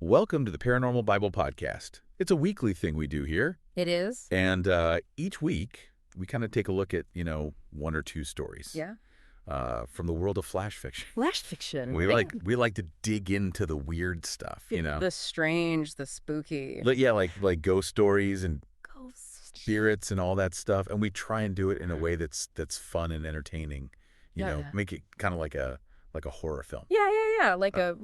Welcome to the Paranormal Bible Podcast. It's a weekly thing we do here. It is. And each week, we kind of take a look at, one or two stories. Yeah. From the world of flash fiction. Flash fiction. We like to dig into the weird stuff, The strange, the spooky. Like ghost stories and Ghosts. spirits and all that stuff. And we try and do it in a way that's fun and entertaining. Make it kind of like a horror film. Yeah. Like a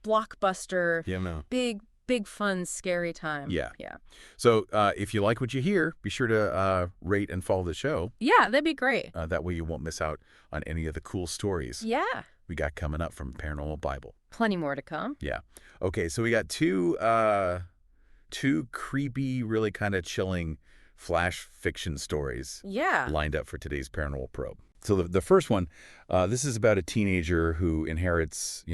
blockbuster. Yeah, no. Big fun, scary time. Yeah. Yeah. So if you like what you hear, be sure to rate and follow the show. Yeah, that'd be great. That way you won't miss out on any of the cool stories Yeah. we got coming up from Paranormal Bible. Plenty more to come. Yeah. Okay, so we got two creepy, really kind of chilling flash fiction stories lined up for today's Paranormal Probe. So the first one, this is about a teenager who inherits,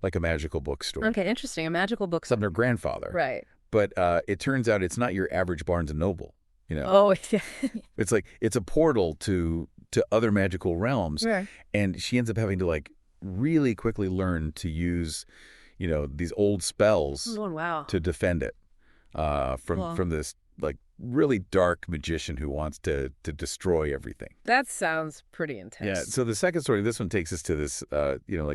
like a magical bookstore. Okay, interesting. A magical bookstore. From their grandfather. Right. But it turns out it's not your average Barnes & Noble, Oh, yeah. It's a portal to other magical realms. Right. And she ends up having to, really quickly learn to use, these old spells to defend it from this, really dark magician who wants to destroy everything. That sounds pretty intense. Yeah. So the second story, this one takes us to this,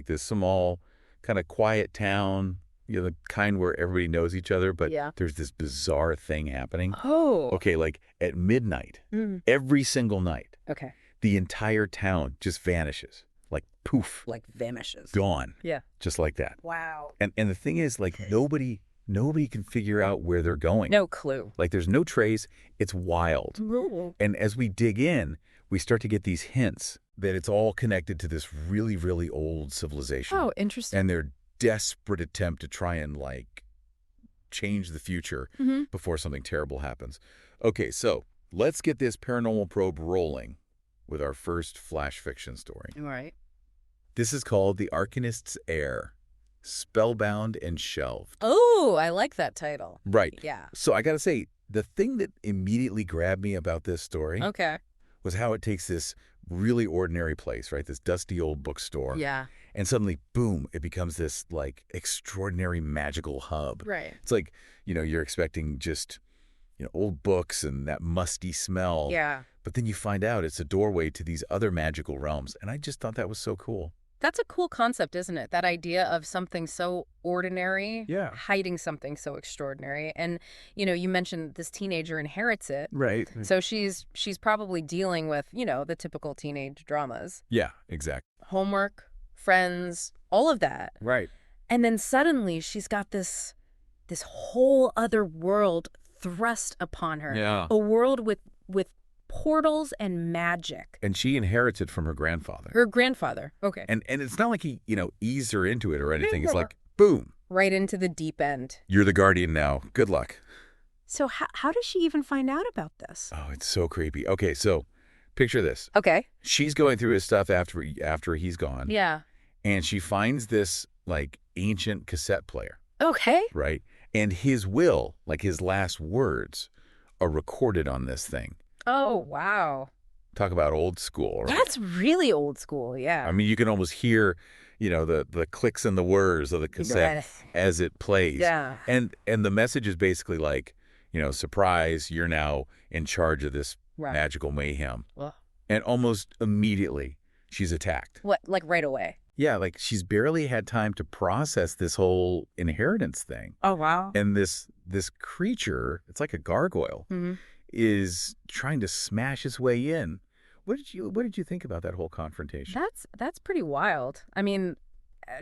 this small kind of quiet town, the kind where everybody knows each other, but there's this bizarre thing happening. Oh. Okay, at midnight, every single night, okay, the entire town just vanishes. Poof. Vanishes. Gone. Yeah. Just like that. Wow. And the thing is, nobody can figure out where they're going. No clue. There's no trace. It's wild. And as we dig in, we start to get these hints that it's all connected to this really, really old civilization. Oh, interesting. And their desperate attempt to try and, change the future before something terrible happens. Okay, so let's get this paranormal probe rolling with our first flash fiction story. All right. This is called The Arcanist's Heir, Spellbound and Shelved. Oh, I like that title. Right. Yeah. So I got to say, the thing that immediately grabbed me about this story was how it takes this really ordinary place, right? This dusty old bookstore. Yeah. And suddenly, boom, it becomes this, extraordinary magical hub. Right. It's you're expecting just, old books and that musty smell. Yeah. But then you find out it's a doorway to these other magical realms. And I just thought that was so cool. That's a cool concept, isn't it? That idea of something so ordinary hiding something so extraordinary. And, you mentioned this teenager inherits it. Right. So she's probably dealing with, the typical teenage dramas. Yeah, exactly. Homework, friends, all of that. Right. And then suddenly she's got this whole other world thrust upon her. Yeah. A world with portals and magic. And she inherits it from her grandfather. Her grandfather. Okay. And it's not like he, eased her into it or anything. It's boom. Right into the deep end. You're the guardian now. Good luck. So how does she even find out about this? Oh, it's so creepy. Okay, so picture this. Okay. She's going through his stuff after he's gone. Yeah. And she finds this, ancient cassette player. Okay. Right? And his will, his last words, are recorded on this thing. Oh, wow. Talk about old school. Right? That's really old school, yeah. I mean, you can almost hear, the clicks and the whirs of the cassette as it plays. Yeah. And the message is basically surprise, you're now in charge of this magical mayhem. Well. And almost immediately, she's attacked. What, right away? Yeah, she's barely had time to process this whole inheritance thing. Oh, wow. And this creature, it's like a gargoyle, is trying to smash his way in. What did you think about that whole confrontation? That's pretty wild. I mean,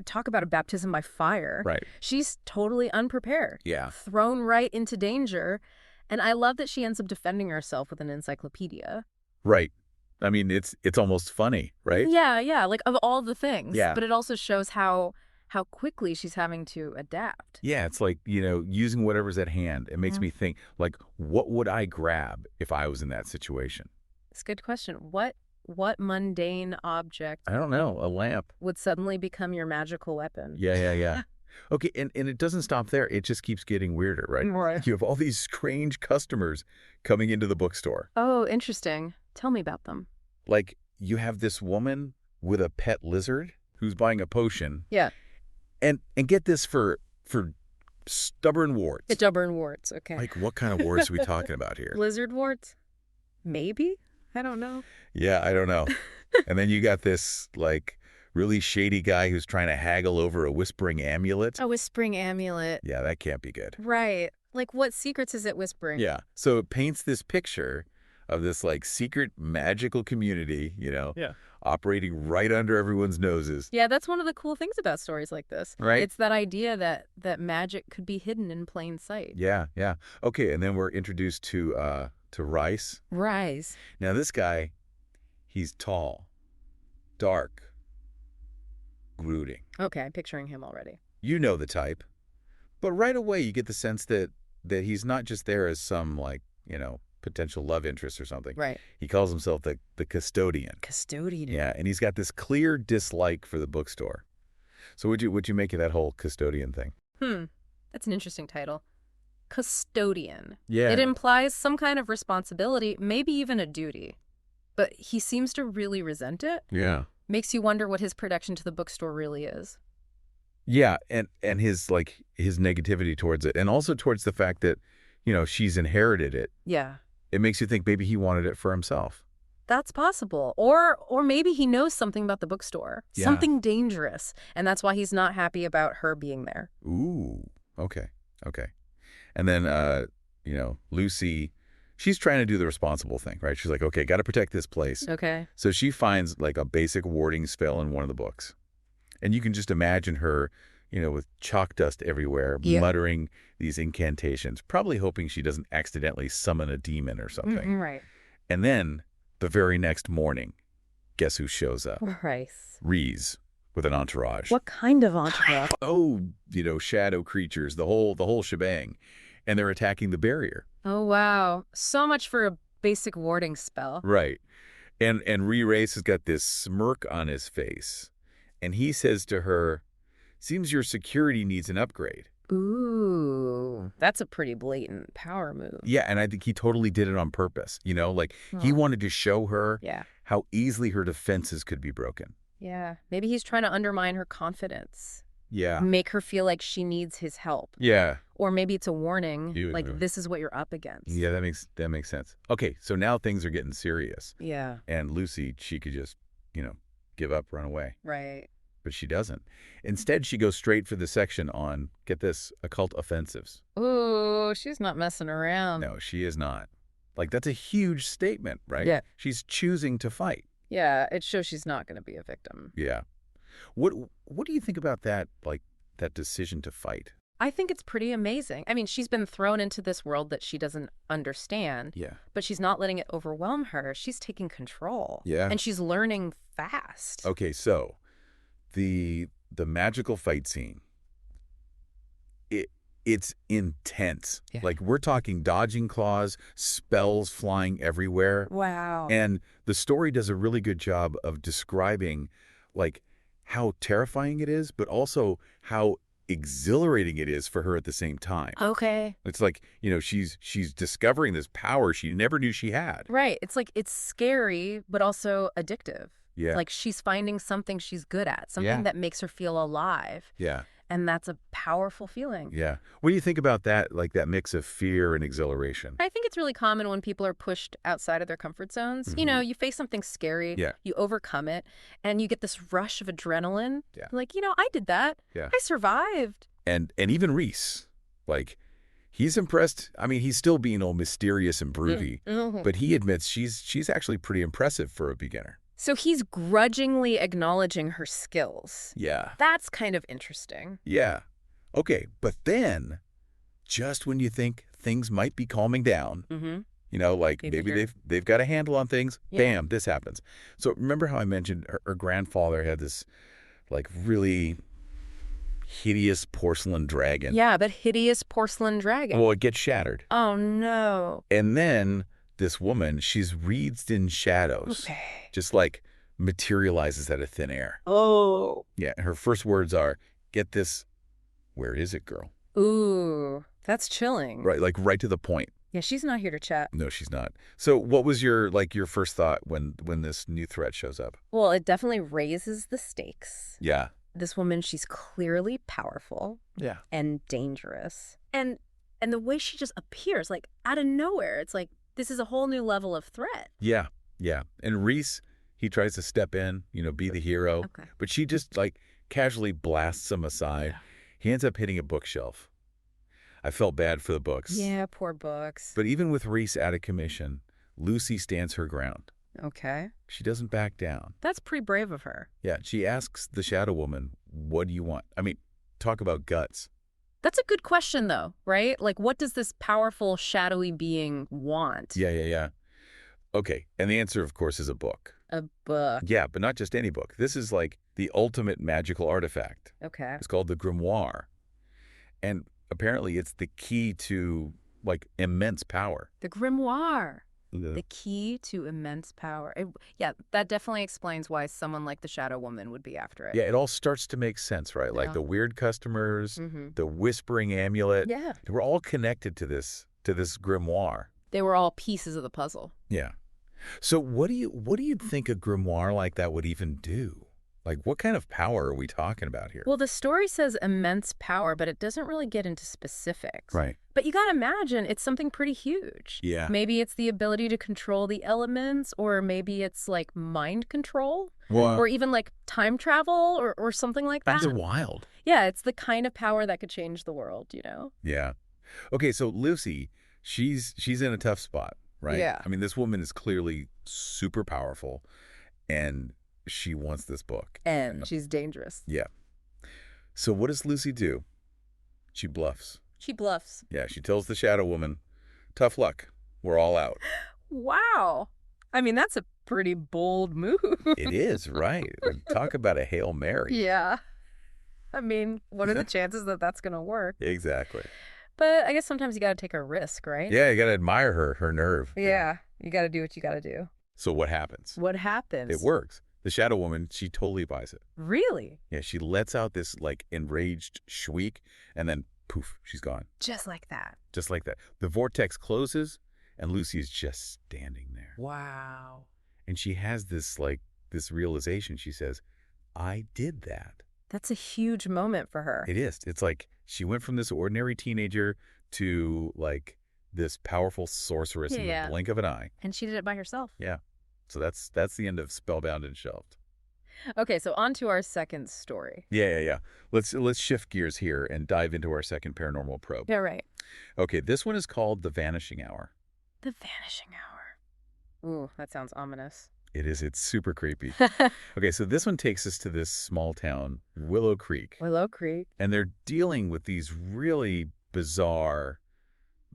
talk about a baptism by fire. Right. She's totally unprepared. Yeah. Thrown right into danger. And I love that she ends up defending herself with an encyclopedia. Right. I mean, it's almost funny, right? Yeah. Of all the things. Yeah. But it also shows how quickly she's having to adapt. Yeah, it's using whatever's at hand. It makes me think, what would I grab if I was in that situation? It's a good question. What mundane object? I don't know. A lamp. Would suddenly become your magical weapon? Yeah. Okay, and it doesn't stop there. It just keeps getting weirder, right? Right. You have all these strange customers coming into the bookstore. Oh, interesting. Tell me about them. You have this woman with a pet lizard who's buying a potion. Yeah. And get this, for stubborn warts. Stubborn warts, okay. Like, what kind of warts are we talking about here? Lizard warts? Maybe? I don't know. Yeah, I don't know. And then you got this, like, really shady guy who's trying to haggle over a whispering amulet. A whispering amulet. Yeah, that can't be good. Right. Like, what secrets is it whispering? Yeah. So it paints this picture of this, like, secret magical community, operating right under everyone's noses. Yeah, that's one of the cool things about stories like this. Right. It's that idea that magic could be hidden in plain sight. Yeah, yeah. Okay, and then we're introduced to Rhys. Rhys. Now, this guy, he's tall, dark, brooding. Okay, I'm picturing him already. You know the type. But right away, you get the sense that he's not just there as some, like, potential love interest or something. Right. He calls himself the custodian. Custodian. Yeah, and he's got this clear dislike for the bookstore. So what'd you make of that whole custodian thing? That's an interesting title. Custodian. Yeah. It implies some kind of responsibility, maybe even a duty. But he seems to really resent it. Yeah. Makes you wonder what his protection to the bookstore really is. Yeah, and his negativity towards it, and also towards the fact that, she's inherited it. Yeah. It makes you think maybe he wanted it for himself. That's possible. Or maybe he knows something about the bookstore. Yeah. Something dangerous. And that's why he's not happy about her being there. Ooh, okay. And then, Lucy, she's trying to do the responsible thing, right? She's like, okay, got to protect this place. Okay. So she finds, like, a basic warding spell in one of the books. And you can just imagine her, with chalk dust everywhere, muttering these incantations, probably hoping she doesn't accidentally summon a demon or something. Right. And then, the very next morning, guess who shows up? Rhys, with an entourage. What kind of entourage? Oh, shadow creatures, the whole shebang. And they're attacking the barrier. Oh, wow. So much for a basic warding spell. Right. And Rhys has got this smirk on his face. And he says to her, seems your security needs an upgrade. Ooh, that's a pretty blatant power move. Yeah, and I think he totally did it on purpose. He wanted to show her how easily her defenses could be broken. Yeah, maybe he's trying to undermine her confidence. Yeah. Make her feel like she needs his help. Yeah. Or maybe it's a warning, this is what you're up against. Yeah, that makes sense. Okay, so now things are getting serious. Yeah. And Lucy, she could just, give up, run away. Right. But she doesn't. Instead, she goes straight for the section on, get this, occult offensives. Ooh, she's not messing around. No, she is not. Like, that's a huge statement, right? Yeah. She's choosing to fight. Yeah, it shows she's not going to be a victim. Yeah. What do you think about that, like, that decision to fight? I think it's pretty amazing. I mean, she's been thrown into this world that she doesn't understand. Yeah. But she's not letting it overwhelm her. She's taking control. Yeah. And she's learning fast. Okay, so the magical fight scene, it's intense. Yeah. Like, we're talking dodging claws, spells flying everywhere. Wow. And the story does a really good job of describing, like, how terrifying it is, but also how exhilarating it is for her at the same time. Okay. It's like, she's discovering this power she never knew she had. Right. It's like, it's scary, but also addictive. Yeah. Like, she's finding something she's good at, something that makes her feel alive. Yeah. And that's a powerful feeling. Yeah. What do you think about that, like that mix of fear and exhilaration? I think it's really common when people are pushed outside of their comfort zones. Mm-hmm. You face something scary, Yeah. you overcome it, and you get this rush of adrenaline. Yeah. Like, I did that. Yeah. I survived. And even Rhys, like, he's impressed. I mean, he's still being all mysterious and broody, Mm-hmm. but he admits she's actually pretty impressive for a beginner. So he's grudgingly acknowledging her skills. Yeah. That's kind of interesting. Yeah. Okay, but then, just when you think things might be calming down, like maybe they've got a handle on things, bam, this happens. So remember how I mentioned her grandfather had this, like, really hideous porcelain dragon? Yeah, but hideous porcelain dragon. Well, it gets shattered. Oh, no. And then this woman, she's wreathed in shadows. Okay. Just, like, materializes out of thin air. Oh. Yeah, her first words are, get this, where is it, girl? Ooh, that's chilling. Right, like, right to the point. Yeah, she's not here to chat. No, she's not. So what was your first thought when this new threat shows up? Well, it definitely raises the stakes. Yeah. this woman, she's clearly powerful. Yeah. And dangerous. And the way she just appears, like, out of nowhere, it's like, this is a whole new level of threat. Yeah, yeah. And Rhys, he tries to step in, be the hero. Okay. But she just, like, casually blasts him aside. Yeah. He ends up hitting a bookshelf. I felt bad for the books. Yeah, poor books. But even with Rhys out of commission, Lucy stands her ground. Okay. She doesn't back down. That's pretty brave of her. Yeah, she asks the Shadow Woman, what do you want? I mean, talk about guts. That's a good question, though, right? Like, what does this powerful, shadowy being want? Yeah. Okay, and the answer, of course, is a book. A book. Yeah, but not just any book. This is like the ultimate magical artifact. Okay. It's called the Grimoire. And apparently it's the key to, like, immense power. The Grimoire. The key to immense power. Yeah, that definitely explains why someone like the Shadow Woman would be after it. Yeah, it all starts to make sense, right? Like the weird customers, the whispering amulet. Yeah. We're all connected to this grimoire. They were all pieces of the puzzle. Yeah. So what do you think a grimoire like that would even do? Like, what kind of power are we talking about here? Well, the story says immense power, but it doesn't really get into specifics. Right. But you got to imagine it's something pretty huge. Yeah. Maybe it's the ability to control the elements, or maybe it's like mind control, Well, or even like time travel or something like that. That's wild. Yeah, it's the kind of power that could change the world, Yeah. Okay, so Lucy, she's in a tough spot, right? Yeah. I mean, this woman is clearly super powerful, and she wants this book. And she's dangerous. Yeah. So what does Lucy do? She bluffs. She bluffs. Yeah, she tells the Shadow Woman, tough luck. We're all out. Wow. I mean, that's a pretty bold move. It is, right? Talk about a Hail Mary. Yeah. I mean, what are the chances that that's going to work? Exactly. But I guess sometimes you got to take a risk, right? Yeah, you got to admire her nerve. Yeah. You got to do what you got to do. So what happens? What happens? It works. The Shadow Woman, she totally buys it. Really? Yeah, she lets out this, like, enraged shriek, and then, poof, she's gone. Just like that. Just like that. The vortex closes, and Lucy is just standing there. Wow. And she has this realization. She says, I did that. That's a huge moment for her. It is. It's like she went from this ordinary teenager to, like, this powerful sorceress in the blink of an eye. And she did it by herself. Yeah. So that's the end of Spellbound and Shelved. Okay, so on to our second story. Yeah. Let's shift gears here and dive into our second paranormal probe. Yeah, right. Okay, this one is called The Vanishing Hour. The Vanishing Hour. Ooh, that sounds ominous. It is. It's super creepy. Okay, so this one takes us to this small town, Willow Creek. Willow Creek. And they're dealing with these really bizarre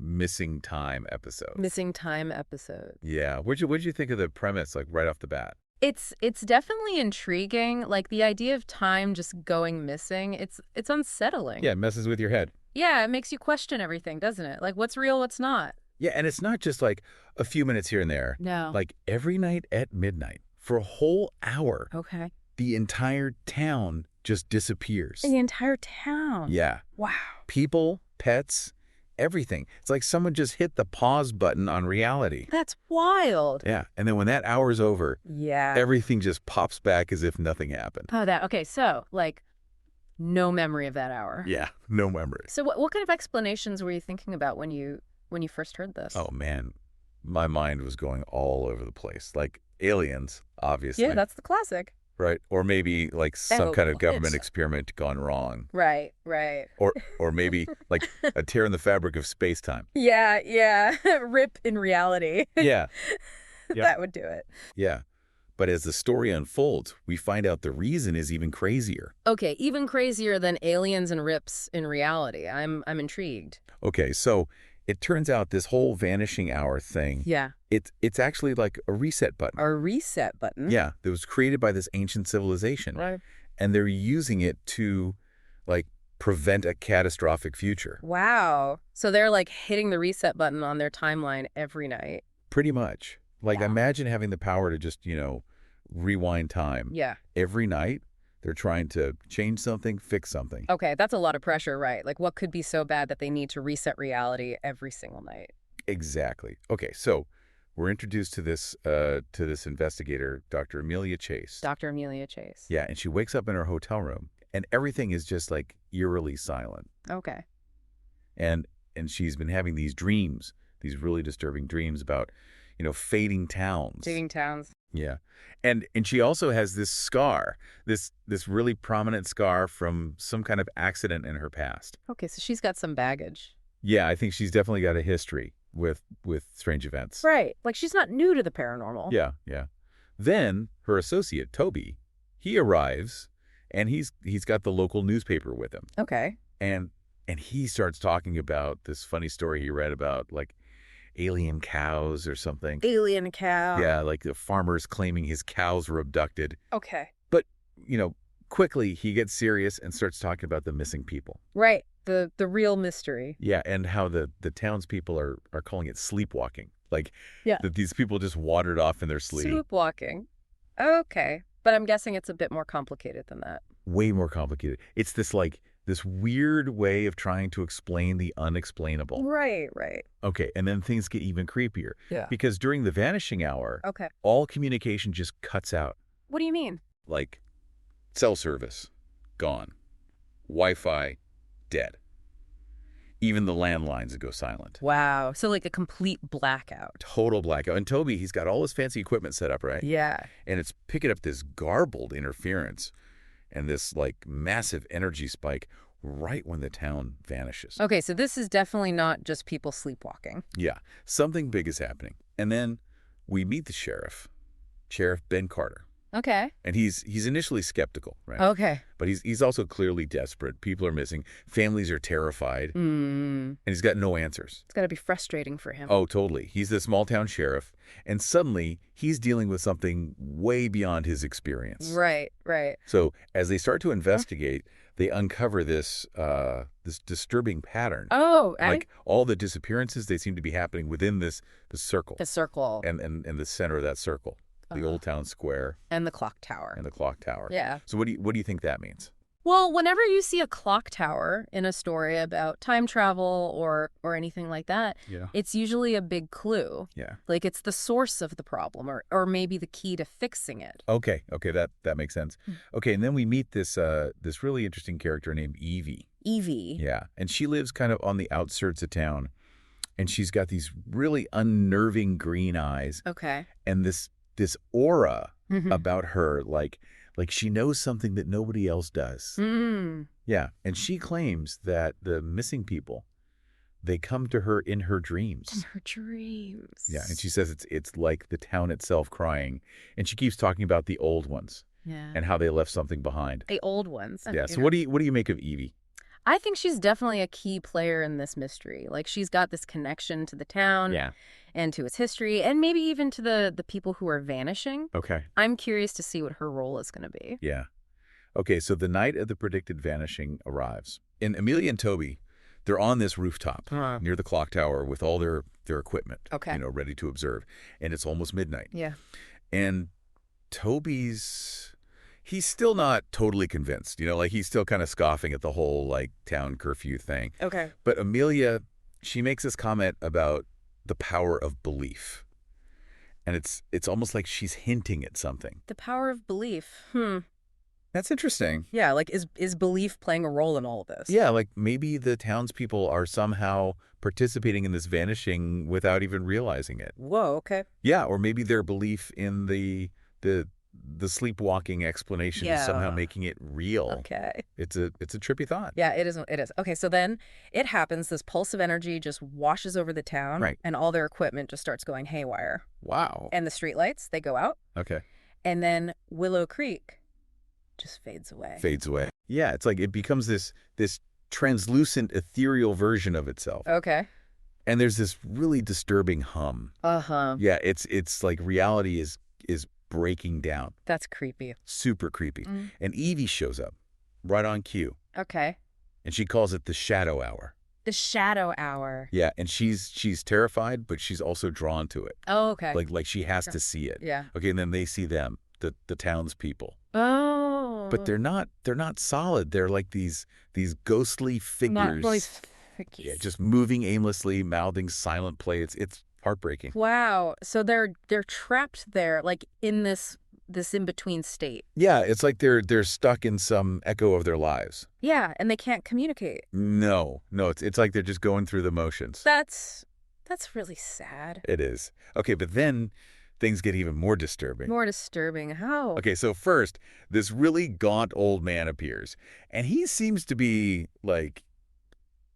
missing time episodes. Missing time episodes. Yeah. What'd you think of the premise, like, right off the bat? It's definitely intriguing. Like, the idea of time just going missing, it's unsettling. Yeah, it messes with your head. Yeah, it makes you question everything, doesn't it? Like, what's real, what's not? Yeah, and it's not just like a few minutes here and there. No. Like every night at midnight for a whole hour. Okay. The entire town just disappears. The entire town? Yeah. Wow. People, pets, everything. It's like someone just hit the pause button on reality. That's wild. Yeah. And then when that hour's over, yeah, everything just pops back as if nothing happened. Oh, okay. So, like, no memory of that hour. Yeah, no memory. So what kind of explanations were you thinking about when you first heard this? Oh, man. My mind was going all over the place. Like aliens, obviously. Yeah, that's the classic. Right. Or maybe like some kind of government experiment gone wrong. Right. Or maybe like a tear in the fabric of space-time. Yeah. Rip in reality. Yeah. That would do it. Yeah. But as the story unfolds, we find out the reason is even crazier. Okay, even crazier than aliens and rips in reality. I'm intrigued. Okay, so it turns out this whole vanishing hour thing, yeah, it's actually like a reset button. A reset button? Yeah, that was created by this ancient civilization. Right. And they're using it to, like, prevent a catastrophic future. Wow. So they're, like, hitting the reset button on their timeline every night. Pretty much. Like, imagine having the power to just, rewind time. Yeah. Every night, they're trying to change something, fix something. Okay, that's a lot of pressure, right? Like, what could be so bad that they need to reset reality every single night? Exactly. Okay, so we're introduced to this investigator, Dr. Amelia Chase. Dr. Amelia Chase. Yeah, and she wakes up in her hotel room, And everything is just like eerily silent. Okay. And she's been having these dreams, these really disturbing dreams about, fading towns. Fading towns. Yeah. And she also has this scar, this really prominent scar from some kind of accident in her past. Okay, so she's got some baggage. Yeah, I think she's definitely got a history with strange events. Right. Like she's not new to the paranormal. Yeah, yeah. Then her associate, Toby, he arrives and he's got the local newspaper with him. Okay. And he starts talking about this funny story he read about like alien cows or something. Alien cow. Yeah, like the farmers claiming his cows were abducted. Okay. But, quickly he gets serious and starts talking about the missing people. Right. The real mystery. Yeah, and how the townspeople are calling it sleepwalking. Like that these people just wandered off in their sleep. Sleepwalking. Okay. But I'm guessing it's a bit more complicated than that. Way more complicated. It's this weird way of trying to explain the unexplainable. Right. Okay, and then things get even creepier. Yeah. Because during the vanishing hour, all communication just cuts out. What do you mean? Like cell service, gone. Wi-Fi, dead. Even the landlines go silent. Wow. So like a complete blackout. Total blackout. And Toby, he's got all his fancy equipment set up, right? Yeah. And it's picking up this garbled interference and this massive energy spike right when the town vanishes. Okay, so this is definitely not just people sleepwalking. Yeah, something big is happening. And then we meet the Sheriff Ben Carter. Okay. And he's initially skeptical, right? Okay. But he's also clearly desperate. People are missing. Families are terrified. And he's got no answers. It's got to be frustrating for him. Oh, totally. He's the small town sheriff. And suddenly he's dealing with something way beyond his experience. Right. So as they start to investigate, they uncover this disturbing pattern. Oh, like all the disappearances, they seem to be happening within the circle. The circle. And the center of that circle. The Old Town Square. And the clock tower. Yeah. So what do you think that means? Well, whenever you see a clock tower in a story about time travel or anything like that, it's usually a big clue. Yeah. Like it's the source of the problem or maybe the key to fixing it. Okay, that makes sense. Okay, and then we meet this really interesting character named Evie. Evie. Yeah, and she lives kind of on the outskirts of town, and she's got these really unnerving green eyes. Okay. And this aura about her, like she knows something that nobody else does. Yeah, and she claims that the missing people, they come to her in her dreams. In her dreams. Yeah, and she says it's like the town itself crying, and she keeps talking about the old ones. Yeah. And how they left something behind. The old ones. Yeah. So what do you make of Evie? I think she's definitely a key player in this mystery. Like she's got this connection to the town. Yeah. And to its history, and maybe even to the people who are vanishing. Okay. I'm curious to see what her role is going to be. Yeah. Okay, so the night of the predicted vanishing arrives. And Amelia and Toby, they're on this rooftop near the clock tower with all their equipment, ready to observe. And it's almost midnight. Yeah. And Toby's, he's still not totally convinced, he's still kind of scoffing at the whole, town curfew thing. Okay. But Amelia, she makes this comment about the power of belief. And it's almost like she's hinting at something. The power of belief. That's interesting. Yeah, is belief playing a role in all of this? Yeah, maybe the townspeople are somehow participating in this vanishing without even realizing it. Whoa, okay. Yeah, or maybe their belief in the sleepwalking explanation is somehow making it real. Okay. It's a trippy thought. Yeah, it is. Okay, so then it happens. This pulse of energy just washes over the town. Right. And all their equipment just starts going haywire. Wow. And the streetlights, they go out. Okay. And then Willow Creek just fades away. Yeah, it's like it becomes this translucent, ethereal version of itself. Okay. And there's this really disturbing hum. Uh-huh. Yeah, it's like reality is breaking down. That's creepy. Super creepy. And Evie shows up right on cue. Okay. And she calls it the shadow hour. The shadow hour. Yeah, and she's terrified, but she's also drawn to it. Oh, okay. Like she has to see it. Yeah. Okay, and then they see them, the townspeople. Oh. But they're not solid. They're like these ghostly figures. Not really figures. Yeah, just moving aimlessly, mouthing silent play. It's heartbreaking. Wow. So they're trapped there, like in this this in-between state. Yeah, it's like they're stuck in some echo of their lives. Yeah, and they can't communicate. No, it's like they're just going through the motions. That's really sad. It is. Okay, but then things get even more disturbing. More disturbing. How? Okay, so first, this really gaunt old man appears, and he seems to be, like,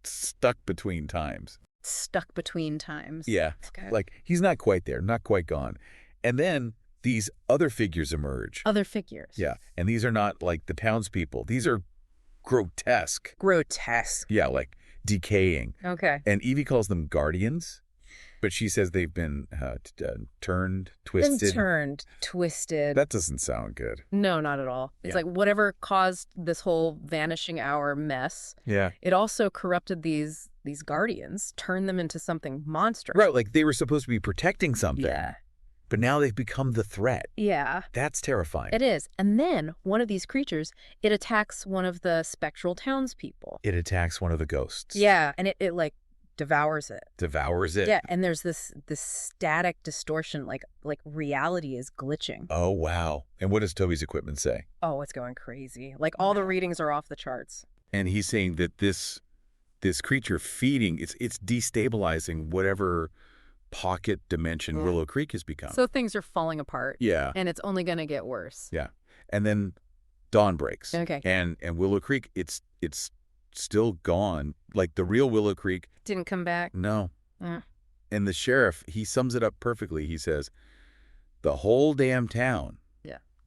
stuck between times. Stuck between times. Yeah, okay. Like, he's not quite there, not quite gone. And then these other figures emerge. Other figures. Yeah, and these are not, like, the townspeople. These are grotesque. Grotesque. Yeah, like, decaying. Okay. And Evie calls them guardians. But she says they've been turned, twisted. Been turned, twisted. That doesn't sound good. No, not at all. It's like whatever caused this whole vanishing hour mess. Yeah. It also corrupted these guardians, turned them into something monstrous. Right, like they were supposed to be protecting something. Yeah. But now they've become the threat. Yeah. That's terrifying. It is. And then one of these creatures, it attacks one of the spectral townspeople. It attacks one of the ghosts. Yeah, and it like devours it. Devours it. Yeah, and there's this static distortion, like reality is glitching. Oh, wow. And what does Toby's equipment say? Oh, it's going crazy. Like all the readings are off the charts. And he's saying that this creature feeding, it's destabilizing whatever pocket dimension Willow Creek has become. So things are falling apart. Yeah. And it's only going to get worse. Yeah. And then dawn breaks. Okay. And Willow Creek, it's still gone. Like the real Willow Creek didn't come back. No. And the sheriff, he sums it up perfectly. He says, the whole damn town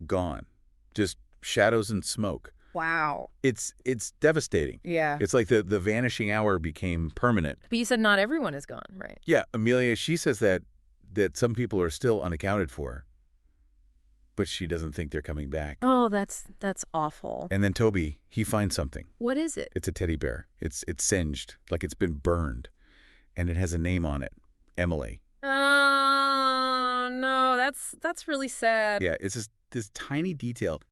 gone. Just shadows and smoke. Wow. It's devastating. Yeah. It's like the vanishing hour became permanent. But you said not everyone is gone, right? Yeah. Amelia, she says that some people are still unaccounted for. But she doesn't think they're coming back. Oh, that's awful. And then Toby, he finds something. What is it? It's a teddy bear. It's singed, like it's been burned. And it has a name on it. Emily. Oh, no, that's really sad. Yeah, it's just this tiny detail.